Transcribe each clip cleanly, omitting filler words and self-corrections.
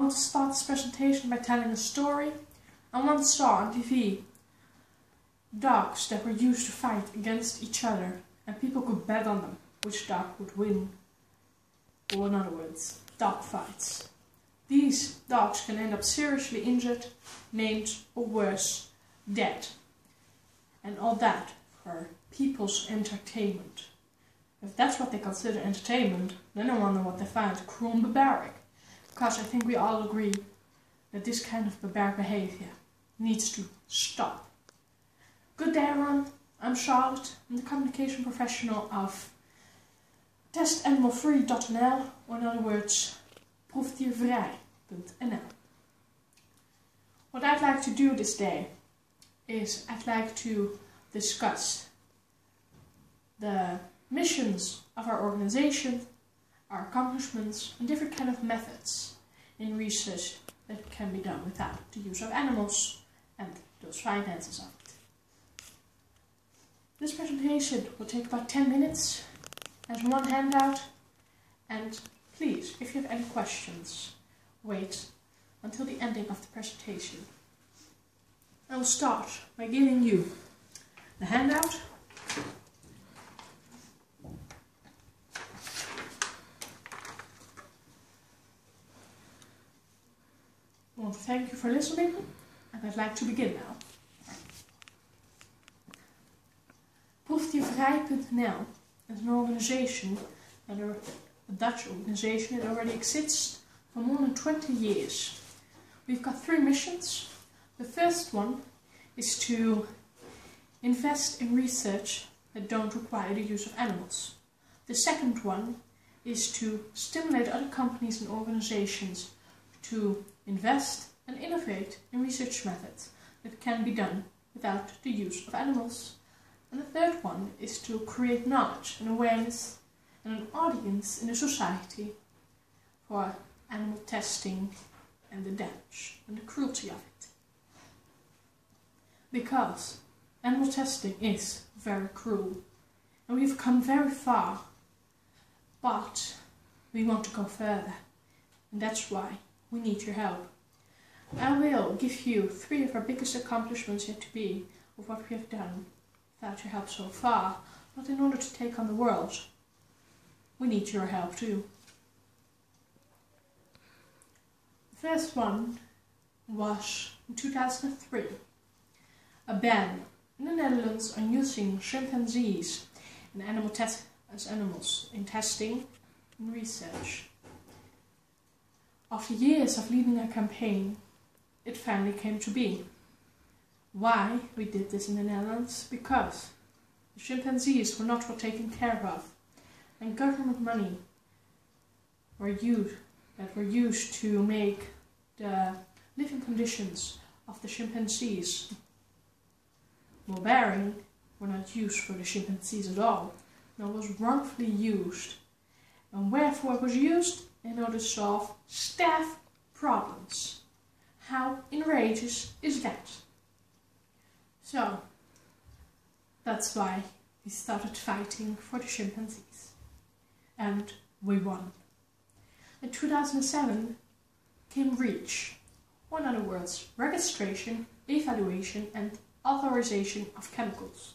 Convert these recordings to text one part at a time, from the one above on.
I want to start this presentation by telling a story. I once saw on TV dogs that were used to fight against each other, and people could bet on them which dog would win. Or in other words, dog fights. These dogs can end up seriously injured, maimed, or worse, dead. And all that for people's entertainment. If that's what they consider entertainment, then I wonder what they find cruel and barbaric. Because I think we all agree that this kind of barbaric behavior needs to stop. Good day everyone, I'm Charlotte. I'm the communication professional of testanimalfree.nl, or in other words, proefdiervrij.nl. What I'd like to do this day is I'd like to discuss the missions of our organization, our accomplishments, and different kind of methods in research that can be done without the use of animals and those finances of it. This presentation will take about 10 minutes as one handout, and please, if you have any questions, wait until the ending of the presentation. I will start by giving you the handout. I want to thank you for listening, and I'd like to begin now. Proefdiervrij.nl is an organization, a Dutch organization that already exists for more than 20 years. We've got 3 missions. The first one is to invest in research that don't require the use of animals. The second one is to stimulate other companies and organizations to invest and innovate in research methods that can be done without the use of animals. And the third one is to create knowledge and awareness and an audience in the society for animal testing and the damage and the cruelty of it. Because animal testing is very cruel and we've come very far, but we want to go further, and that's why we need your help. I will give you 3 of our biggest accomplishments yet to be of what we have done without your help so far, but in order to take on the world, we need your help too. The first one was in 2003, a ban in the Netherlands on using chimpanzees and as animals in testing and research. After years of leading a campaign, it finally came to be. Why we did this in the Netherlands? Because the chimpanzees were not well taken care of, and government money were used to make the living conditions of the chimpanzees more bearing, were not used for the chimpanzees at all. No, it was wrongfully used. And wherefore it was used? In order to solve staff problems. How outrageous is that? So, that's why we started fighting for the chimpanzees. And we won. In 2007 came REACH, or in other words, registration, evaluation and authorization of chemicals.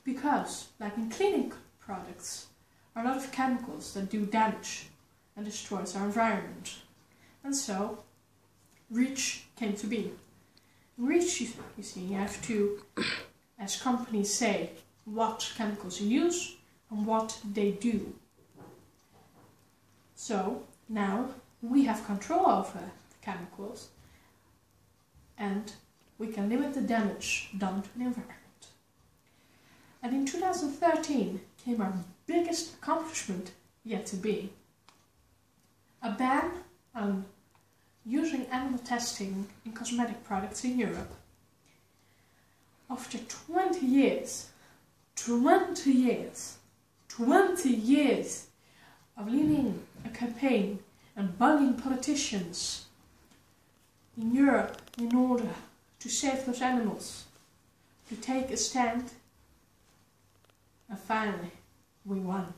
Because, like in cleaning products, there are a lot of chemicals that do damage and destroys our environment. And so, REACH came to be. In REACH, you see, you have to, as companies, say what chemicals you use and what they do. So, now we have control over the chemicals and we can limit the damage done to the environment. And in 2013 came our biggest accomplishment yet to be. A ban on using animal testing in cosmetic products in Europe. After 20 years of leading a campaign and bugging politicians in Europe in order to save those animals, to take a stand, and finally we won.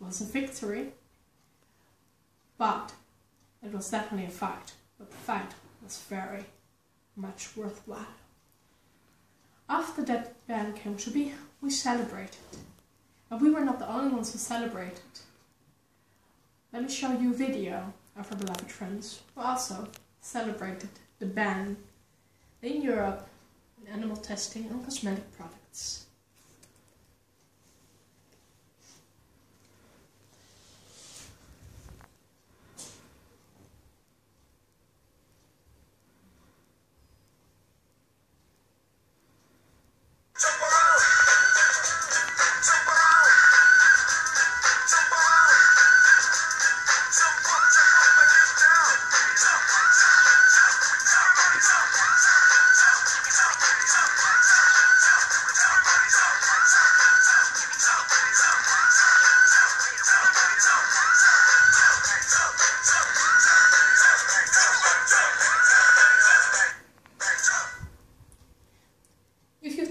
It was a victory, but It was definitely a fight, but the fight was very much worthwhile. After that ban came to be, we celebrated. And we were not the only ones who celebrated. Let me show you a video of our beloved friends who also celebrated the ban in Europe in animal testing on cosmetic products.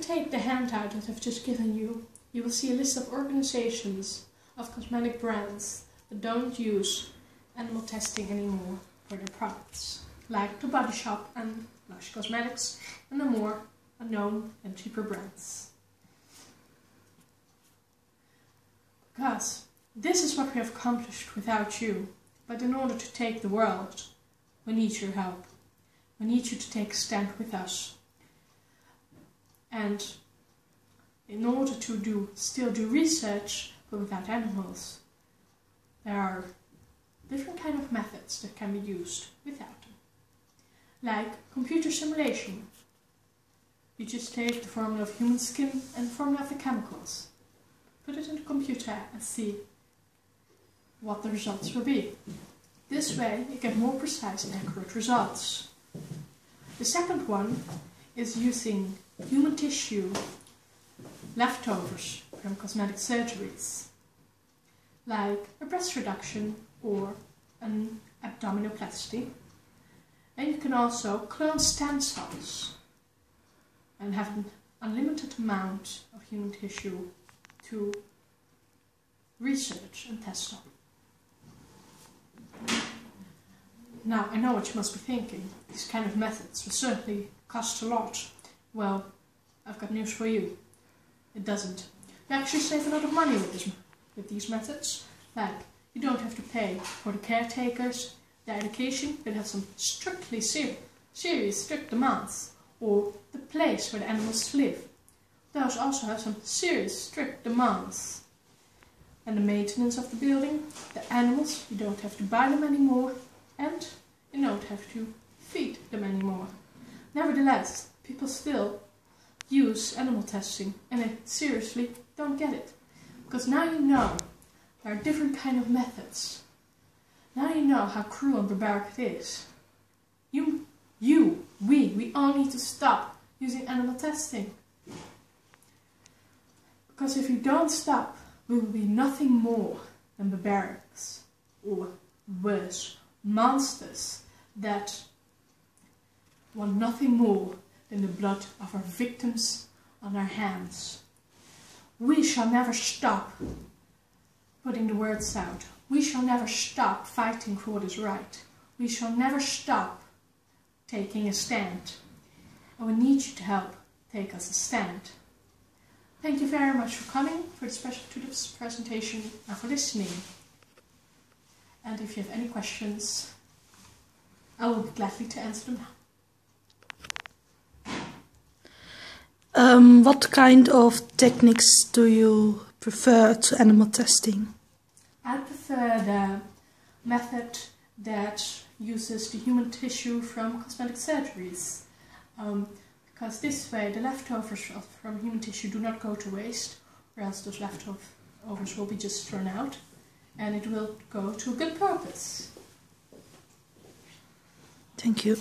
Take the handout that I've just given you, you will see a list of organizations of cosmetic brands that don't use animal testing anymore for their products, like The Body Shop and Lush Cosmetics, and the more unknown and cheaper brands. Because this is what we have accomplished without you, but in order to take the world, we need your help. We need you to take a stand with us. And in order to still do research, but without animals, there are different kind of methods that can be used without them. Like computer simulation. You just take the formula of human skin and the formula of the chemicals, put it in the computer and see what the results will be. This way you get more precise and accurate results. The second one is using human tissue leftovers from cosmetic surgeries, like a breast reduction or an abdominoplasty. And you can also clone stem cells and have an unlimited amount of human tissue to research and test on. Now, I know what you must be thinking. These kind of methods will certainly cost a lot. Well, I've got news for you. It doesn't. You actually save a lot of money with these methods. Like, you don't have to pay for the caretakers, the education, that have some strictly serious strict demands, or the place where the animals live. Those also have some serious strict demands. And the maintenance of the building, the animals, you don't have to buy them anymore, and you don't have to feed them anymore. Nevertheless, people still use animal testing, and they seriously don't get it. Because now you know there are different kind of methods. Now you know how cruel and barbaric it is. We all need to stop using animal testing. Because if you don't stop, we will be nothing more than barbarics, or worse, monsters that want nothing more than the blood of our victims on our hands. We shall never stop putting the words out. We shall never stop fighting for what is right. We shall never stop taking a stand. And we need you to help take us a stand. Thank you very much for coming for this presentation and for listening. And if you have any questions, I will be gladly to answer them now. What kind of techniques do you prefer to animal testing? I prefer the method that uses the human tissue from cosmetic surgeries. Because this way the leftovers from human tissue do not go to waste, or else those leftovers will be just thrown out, and it will go to a good purpose. Thank you.